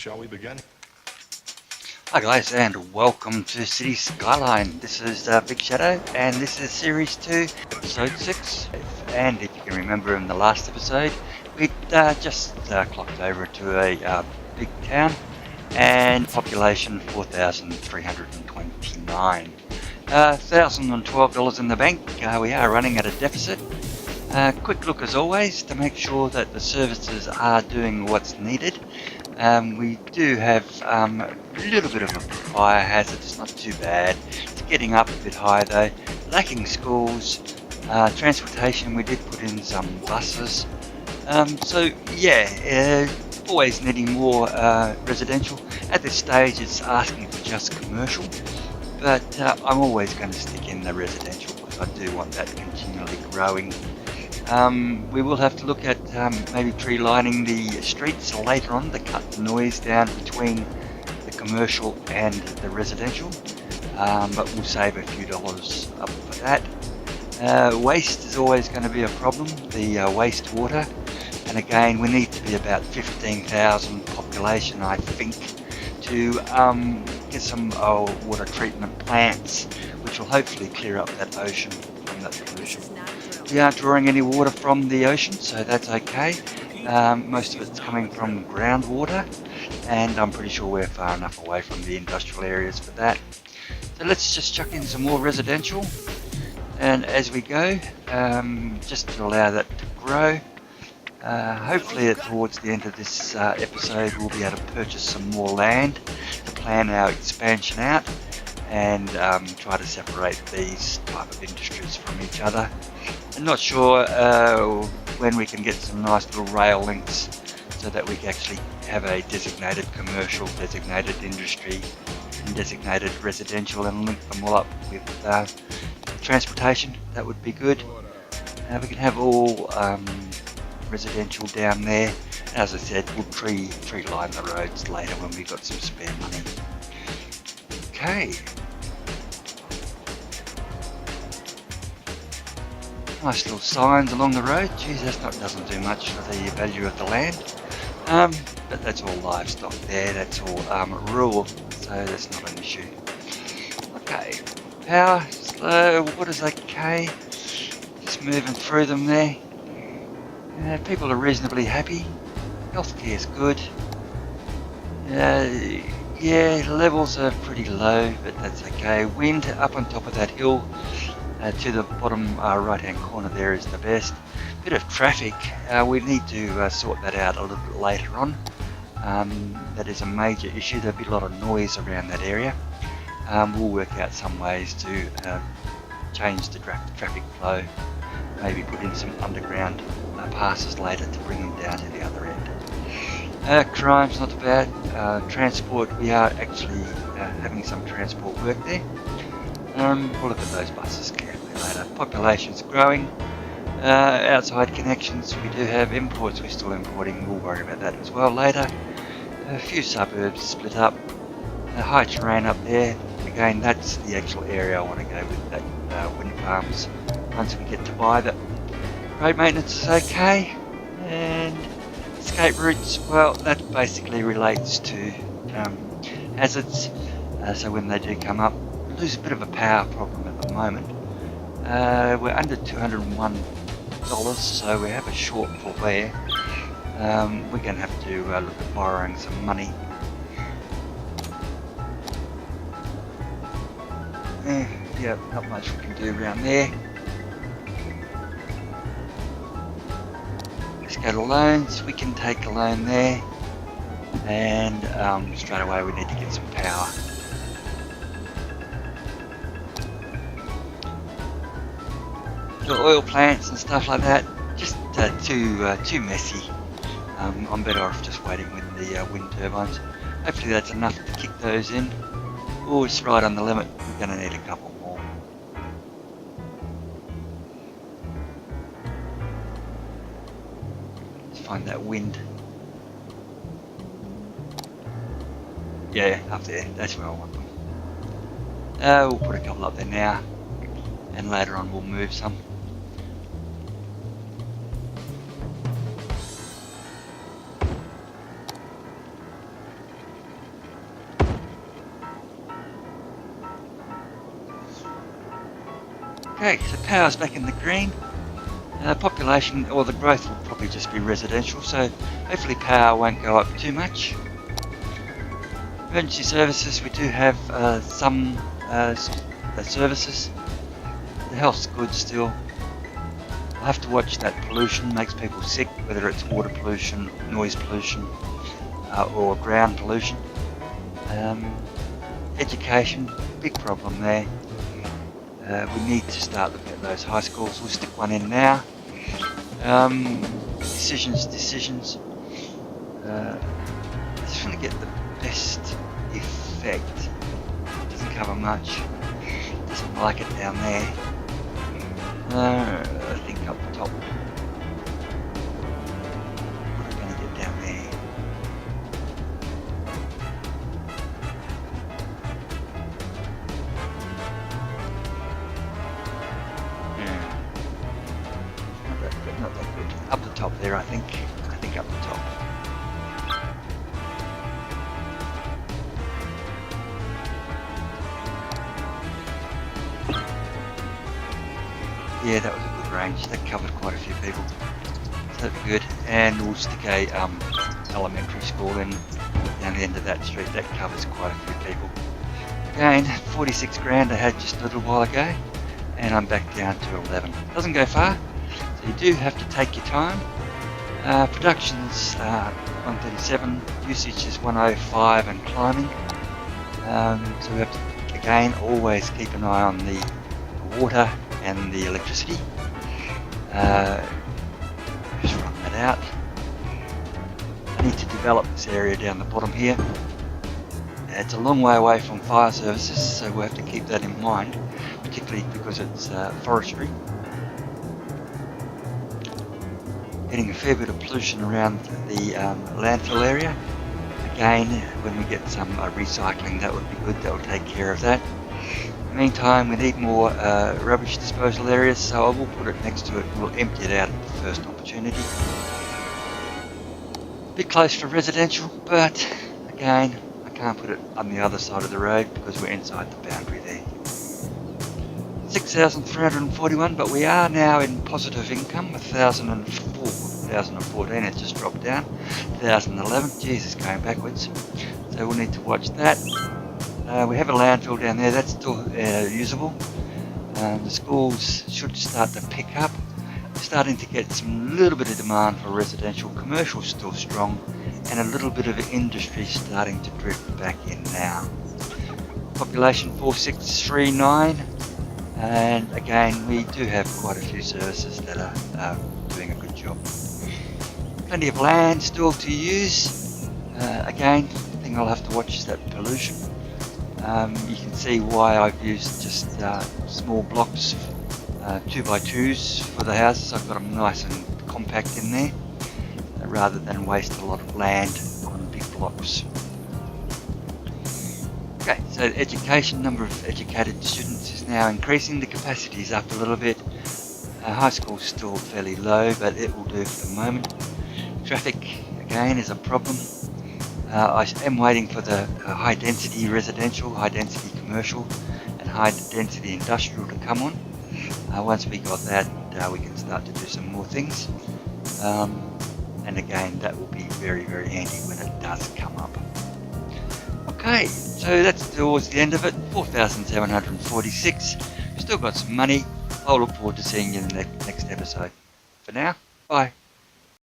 Shall we begin? Hi guys, and welcome to City Skyline. This is Big Shadow, and this is Series 2, Episode 6. And if you can remember in the last episode, we just clocked over to a big town, and population 4,329. $1,012 in the bank. We are running at a deficit. Quick look as always to make sure that the services are doing what's needed. We do have a little bit of a fire hazard. It's not too bad. It's getting up a bit high though. Lacking schools, transportation. We did put in some buses. So yeah, always needing more residential. At this stage, it's asking for just commercial, but I'm always going to stick in the residential because I do want that continually growing. We will have to look at maybe tree lining the streets later on to cut the noise down between the commercial and the residential, but we'll save a few dollars up for that. Waste is always going to be a problem, the wastewater, and again we need to be about 15,000 population I think to get some water treatment plants which will hopefully clear up that ocean from that pollution. We aren't drawing any water from the ocean, so that's okay. Most of it's coming from groundwater, and I'm pretty sure we're far enough away from the industrial areas for that. So let's just chuck in some more residential, and as we go, just to allow that to grow. Hopefully towards the end of this episode we'll be able to purchase some more land to plan our expansion out and try to separate these type of industries from each other. I'm not sure when we can get some nice little rail links so that we can actually have a designated commercial, designated industry and designated residential and link them all up with transportation. That would be good. We can have all residential down there. As I said, we'll tree line the roads later when we've got some spare money. Okay. Nice little signs along the road. Geez, that doesn't do much for the value of the land. But that's all livestock there. That's all rural, so that's not an issue. Okay, power, slow, water's okay. Just moving through them there. People are reasonably happy. Healthcare is good. Yeah, levels are pretty low, but that's okay. Wind up on top of that hill. To the bottom right hand corner there is the best. Bit of traffic, we need to sort that out a little bit later on. That is a major issue. There'll be a lot of noise around that area. We'll work out some ways to change the traffic flow, maybe put in some underground passes later to bring them down to the other end. Crime's not bad. Transport, we are actually having some transport work there. We'll look at those buses carefully later. Population's growing. Outside connections, we do have imports. We're still importing. We'll worry about that as well later. A few suburbs split up. High terrain up there. Again, that's the actual area I want to go with, that wind farms. Once we get to buy that. Road maintenance is okay. And escape routes, well, that basically relates to hazards. So when they do come up, lose a bit of a power problem at the moment. We're under $201, so we have a shortfall there. We're going to have to look at borrowing some money. Yeah, not much we can do around there. Let's go to loans. We can take a loan there, and straight away we need to get some power. The oil plants and stuff like that, just too messy. I'm better off just waiting with the wind turbines. Hopefully that's enough to kick those in. Oh, it's right on the limit. We're going to need a couple more. Let's find that wind. Yeah, up there. That's where I want them. We'll put a couple up there now, and later on we'll move some. Okay, so power's back in the green. Population, or the growth will probably just be residential, so hopefully power won't go up too much. Emergency services, we do have some services. The health's good still. I have to watch that pollution, makes people sick, whether it's water pollution, noise pollution, or ground pollution. Education, big problem there. We need to start looking at those high schools. We'll stick one in now. Decisions. I just want to get the best effect. Doesn't cover much. Doesn't like it down there. I think up top. What are we going to get down there? Not that good. Up the top there, I think up the top. Yeah, that was a good range. That covered quite a few people. So that'd be good. And we'll stick a elementary school in down the end of that street. That covers quite a few people. Again, 46 grand I had just a little while ago, and I'm back down to 11. Doesn't go far, so you do have to take your time. Production's 137, usage is 105 and climbing. So we have to, again, always keep an eye on the water and the electricity. Just run that out. I need to develop this area down the bottom here. It's a long way away from fire services, so we'll have to keep that in mind, particularly because it's forestry. Getting a fair bit of pollution around the landfill area. Again, when we get some recycling, that would be good. That will take care of that. In the meantime, we need more rubbish disposal areas, so I will put it next to it. We'll empty it out at the first opportunity. A bit close for residential, but again, I can't put it on the other side of the road because we're inside the boundary there. 6,341, but we are now in positive income. 1,014, it just dropped down. 1,011, Jesus, going backwards. So we'll need to watch that. We have a landfill down there, that's still usable. The schools should start to pick up. We're starting to get some little bit of demand for residential. Commercial still strong, and a little bit of industry starting to drift back in now. Population 4639, and again we do have quite a few services that are doing a good job. Plenty of land still to use. Again, the thing I'll have to watch is that pollution. You can see why I've used just small blocks, 2x2s for the houses. I've got them nice and compact in there, rather than waste a lot of land on big blocks. Okay, so education, number of educated students is now increasing. The capacity is up a little bit. High school's still fairly low, but it will do for the moment. Traffic, again, is a problem. I am waiting for the high density residential, high density commercial, and high density industrial to come on. Once we got that, we can start to do some more things. And again, that will be very, very handy when it does come up. Okay, so that's towards the end of it. 4,746. Still got some money. I'll look forward to seeing you in the next episode. For now, bye.